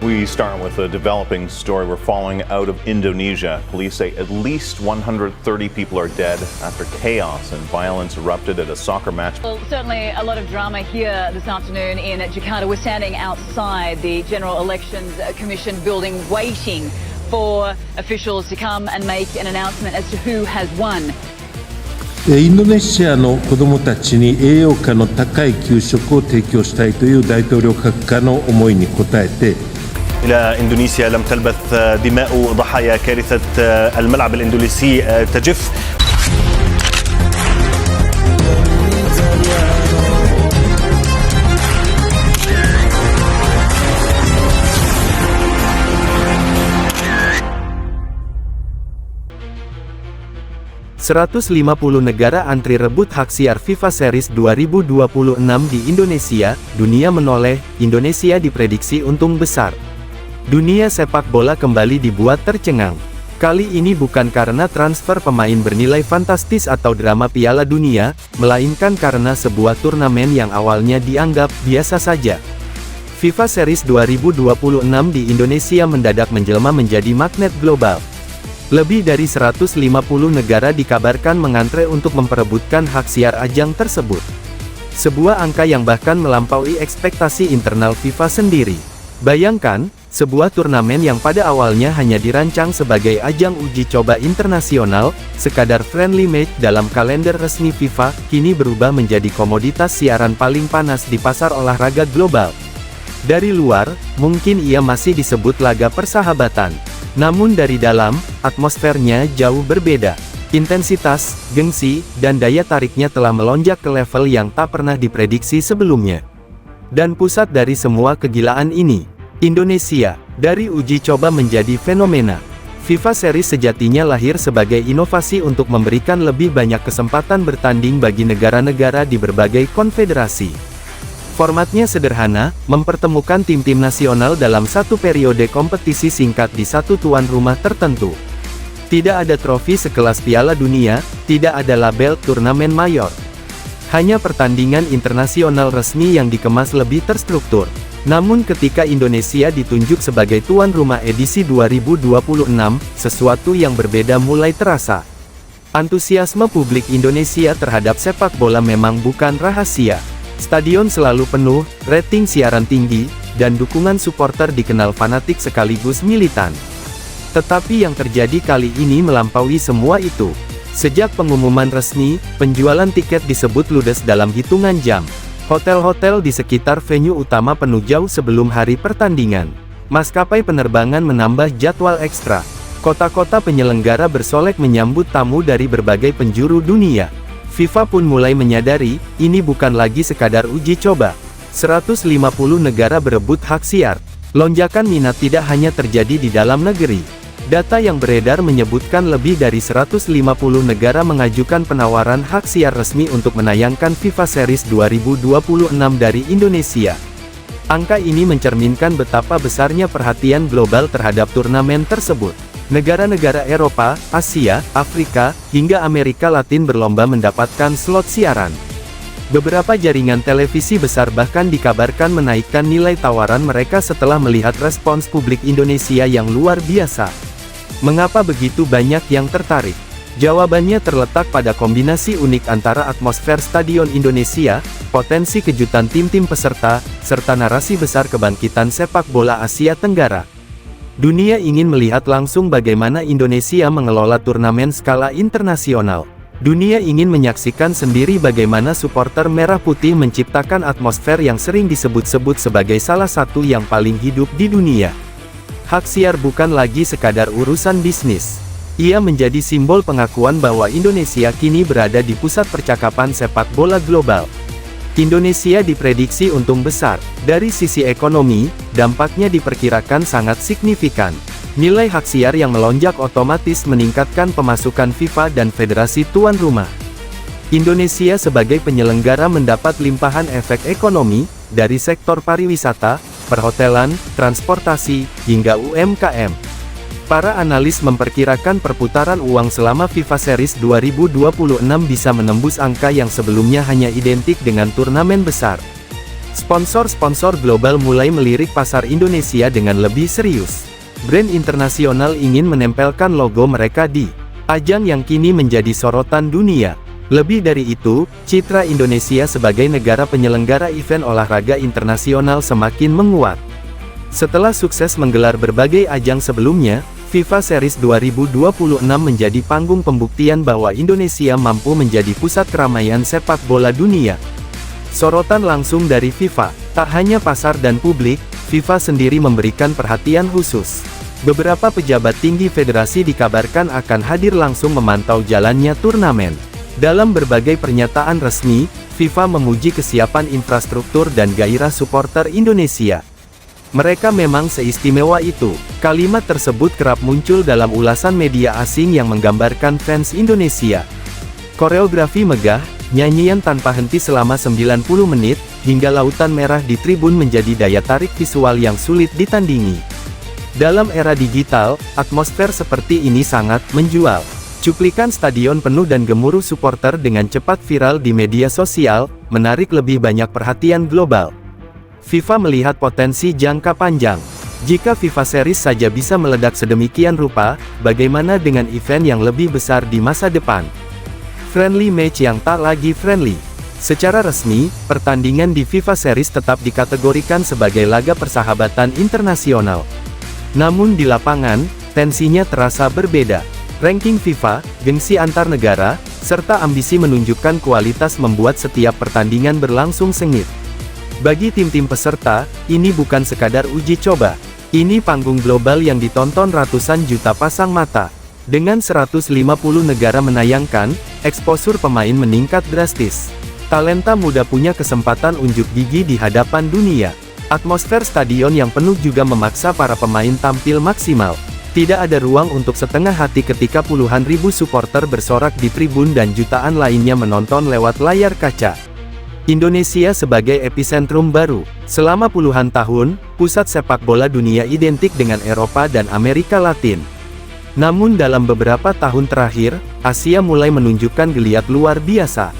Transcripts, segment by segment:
We start with a developing story we're following out of Indonesia. Police say at least 130 people are dead after chaos and violence erupted at a soccer match. Well, certainly a lot of drama here this afternoon in Jakarta. We're standing outside the General Elections Commission building waiting for officials to come and make an announcement as to who has won. インドネシアの子どもたちに栄養価の高い給食を提供したいという大統領閣下の思いに応えて إلى إندونيسيا لم تلبث دماء ضحايا كارثة الملعب الإندونيسي تجف. ...150 negara antri rebut hak siar FIFA Series 2026 di Indonesia. Dunia menoleh, Indonesia diprediksi untung besar. Dunia sepak bola kembali dibuat tercengang. Kali ini bukan karena transfer pemain bernilai fantastis atau drama Piala Dunia, melainkan karena sebuah turnamen yang awalnya dianggap biasa saja. FIFA Series 2026 di Indonesia mendadak menjelma menjadi magnet global. Lebih dari 150 negara dikabarkan mengantre untuk memperebutkan hak siar ajang tersebut. Sebuah angka yang bahkan melampaui ekspektasi internal FIFA sendiri. Bayangkan, sebuah turnamen yang pada awalnya hanya dirancang sebagai ajang uji coba internasional, sekadar friendly match dalam kalender resmi FIFA, kini berubah menjadi komoditas siaran paling panas di pasar olahraga global. Dari luar, mungkin ia masih disebut laga persahabatan. Namun dari dalam, atmosfernya jauh berbeda. Intensitas, gengsi, dan daya tariknya telah melonjak ke level yang tak pernah diprediksi sebelumnya. Dan pusat dari semua kegilaan ini, Indonesia, dari uji coba menjadi fenomena. FIFA Series sejatinya lahir sebagai inovasi untuk memberikan lebih banyak kesempatan bertanding bagi negara-negara di berbagai konfederasi. Formatnya sederhana, mempertemukan tim-tim nasional dalam satu periode kompetisi singkat di satu tuan rumah tertentu. Tidak ada trofi sekelas Piala Dunia, tidak ada label turnamen mayor. Hanya pertandingan internasional resmi yang dikemas lebih terstruktur. Namun ketika Indonesia ditunjuk sebagai tuan rumah edisi 2026, sesuatu yang berbeda mulai terasa. Antusiasme publik Indonesia terhadap sepak bola memang bukan rahasia. Stadion selalu penuh, rating siaran tinggi, dan dukungan supporter dikenal fanatik sekaligus militan. Tetapi yang terjadi kali ini melampaui semua itu. Sejak pengumuman resmi, penjualan tiket disebut ludes dalam hitungan jam. Hotel-hotel di sekitar venue utama penuh jauh sebelum hari pertandingan. Maskapai penerbangan menambah jadwal ekstra. Kota-kota penyelenggara bersolek menyambut tamu dari berbagai penjuru dunia. FIFA pun mulai menyadari, ini bukan lagi sekadar uji coba. 150 negara berebut hak siar. Lonjakan minat tidak hanya terjadi di dalam negeri. Data yang beredar menyebutkan lebih dari 150 negara mengajukan penawaran hak siar resmi untuk menayangkan FIFA Series 2026 dari Indonesia. Angka ini mencerminkan betapa besarnya perhatian global terhadap turnamen tersebut. Negara-negara Eropa, Asia, Afrika, hingga Amerika Latin berlomba mendapatkan slot siaran. Beberapa jaringan televisi besar bahkan dikabarkan menaikkan nilai tawaran mereka setelah melihat respons publik Indonesia yang luar biasa. Mengapa begitu banyak yang tertarik? Jawabannya terletak pada kombinasi unik antara atmosfer Stadion Indonesia, potensi kejutan tim-tim peserta, serta narasi besar kebangkitan sepak bola Asia Tenggara. Dunia ingin melihat langsung bagaimana Indonesia mengelola turnamen skala internasional. Dunia ingin menyaksikan sendiri bagaimana supporter merah putih menciptakan atmosfer yang sering disebut-sebut sebagai salah satu yang paling hidup di dunia. Hak siar bukan lagi sekadar urusan bisnis. Ia menjadi simbol pengakuan bahwa Indonesia kini berada di pusat percakapan sepak bola global. Indonesia diprediksi untung besar. Dari sisi ekonomi, dampaknya diperkirakan sangat signifikan. Nilai hak siar yang melonjak otomatis meningkatkan pemasukan FIFA dan federasi tuan rumah. Indonesia sebagai penyelenggara mendapat limpahan efek ekonomi, dari sektor pariwisata, perhotelan, transportasi, hingga UMKM. Para analis memperkirakan perputaran uang selama FIFA Series 2026 bisa menembus angka yang sebelumnya hanya identik dengan turnamen besar. Sponsor-sponsor global mulai melirik pasar Indonesia dengan lebih serius. Brand internasional ingin menempelkan logo mereka di ajang yang kini menjadi sorotan dunia. Lebih dari itu, citra Indonesia sebagai negara penyelenggara event olahraga internasional semakin menguat. Setelah sukses menggelar berbagai ajang sebelumnya, FIFA Series 2026 menjadi panggung pembuktian bahwa Indonesia mampu menjadi pusat keramaian sepak bola dunia. Sorotan langsung dari FIFA, tak hanya pasar dan publik, FIFA sendiri memberikan perhatian khusus. Beberapa pejabat tinggi federasi dikabarkan akan hadir langsung memantau jalannya turnamen. Dalam berbagai pernyataan resmi, FIFA memuji kesiapan infrastruktur dan gairah supporter Indonesia. Mereka memang seistimewa itu. Kalimat tersebut kerap muncul dalam ulasan media asing yang menggambarkan fans Indonesia. Koreografi megah, nyanyian tanpa henti selama 90 menit, hingga lautan merah di tribun menjadi daya tarik visual yang sulit ditandingi. Dalam era digital, atmosfer seperti ini sangat menjual. Cuplikan stadion penuh dan gemuruh supporter dengan cepat viral di media sosial, menarik lebih banyak perhatian global. FIFA melihat potensi jangka panjang. Jika FIFA Series saja bisa meledak sedemikian rupa, bagaimana dengan event yang lebih besar di masa depan? Friendly match yang tak lagi friendly. Secara resmi, pertandingan di FIFA Series tetap dikategorikan sebagai laga persahabatan internasional. Namun di lapangan, tensinya terasa berbeda. Ranking FIFA, gengsi antar negara, serta ambisi menunjukkan kualitas membuat setiap pertandingan berlangsung sengit. Bagi tim-tim peserta, ini bukan sekadar uji coba. Ini panggung global yang ditonton ratusan juta pasang mata. Dengan 150 negara menayangkan, eksposur pemain meningkat drastis. Talenta muda punya kesempatan unjuk gigi di hadapan dunia. Atmosfer stadion yang penuh juga memaksa para pemain tampil maksimal. Tidak ada ruang untuk setengah hati ketika puluhan ribu supporter bersorak di tribun dan jutaan lainnya menonton lewat layar kaca. Indonesia sebagai epicentrum baru. Selama puluhan tahun, pusat sepak bola dunia identik dengan Eropa dan Amerika Latin. Namun dalam beberapa tahun terakhir, Asia mulai menunjukkan geliat luar biasa.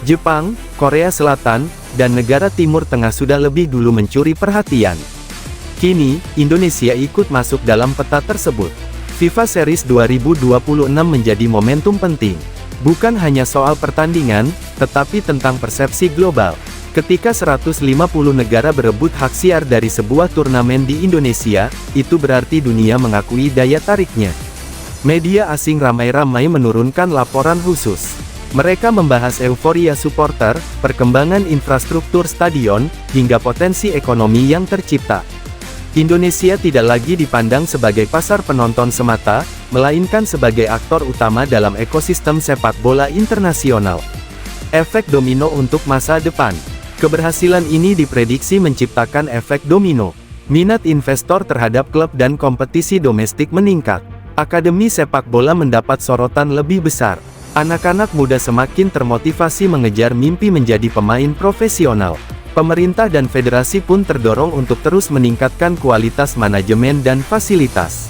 Jepang, Korea Selatan, dan negara Timur Tengah sudah lebih dulu mencuri perhatian. Kini, Indonesia ikut masuk dalam peta tersebut. FIFA Series 2026 menjadi momentum penting. Bukan hanya soal pertandingan, tetapi tentang persepsi global. Ketika 150 negara berebut hak siar dari sebuah turnamen di Indonesia, itu berarti dunia mengakui daya tariknya. Media asing ramai-ramai menurunkan laporan khusus. Mereka membahas euforia supporter, perkembangan infrastruktur stadion, hingga potensi ekonomi yang tercipta. Indonesia tidak lagi dipandang sebagai pasar penonton semata, melainkan sebagai aktor utama dalam ekosistem sepak bola internasional. Efek domino untuk masa depan. Keberhasilan ini diprediksi menciptakan efek domino. Minat investor terhadap klub dan kompetisi domestik meningkat. Akademi sepak bola mendapat sorotan lebih besar. Anak-anak muda semakin termotivasi mengejar mimpi menjadi pemain profesional. Pemerintah dan federasi pun terdorong untuk terus meningkatkan kualitas manajemen dan fasilitas.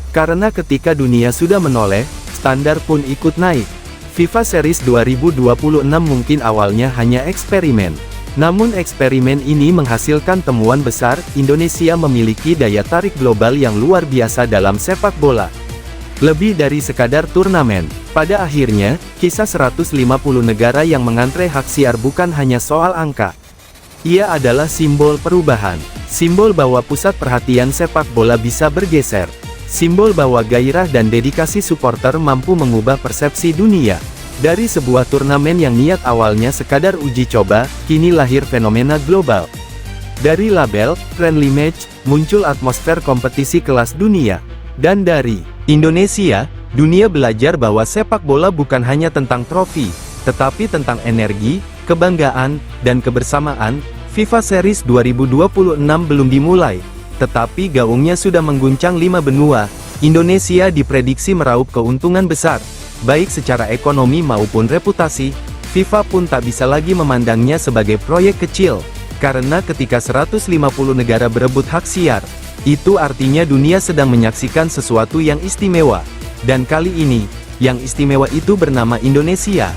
Karena ketika dunia sudah menoleh, standar pun ikut naik. FIFA Series 2026 mungkin awalnya hanya eksperimen. Namun eksperimen ini menghasilkan temuan besar. Indonesia memiliki daya tarik global yang luar biasa dalam sepak bola. Lebih dari sekadar turnamen. Pada akhirnya, kisah 150 negara yang mengantre hak siar bukan hanya soal angka. Ia adalah simbol perubahan. Simbol bahwa pusat perhatian sepak bola bisa bergeser. Simbol bahwa gairah dan dedikasi supporter mampu mengubah persepsi dunia. Dari sebuah turnamen yang niat awalnya sekadar uji coba, kini lahir fenomena global. Dari label friendly match, muncul atmosfer kompetisi kelas dunia. Dan dari Indonesia, dunia belajar bahwa sepak bola bukan hanya tentang trofi, tetapi tentang energi, kebanggaan, dan kebersamaan. FIFA Series 2026 belum dimulai, tetapi gaungnya sudah mengguncang 5 benua. Indonesia diprediksi meraup keuntungan besar, baik secara ekonomi maupun reputasi. FIFA pun tak bisa lagi memandangnya sebagai proyek kecil, karena ketika 150 negara berebut hak siar, itu artinya dunia sedang menyaksikan sesuatu yang istimewa. Dan kali ini, yang istimewa itu bernama Indonesia.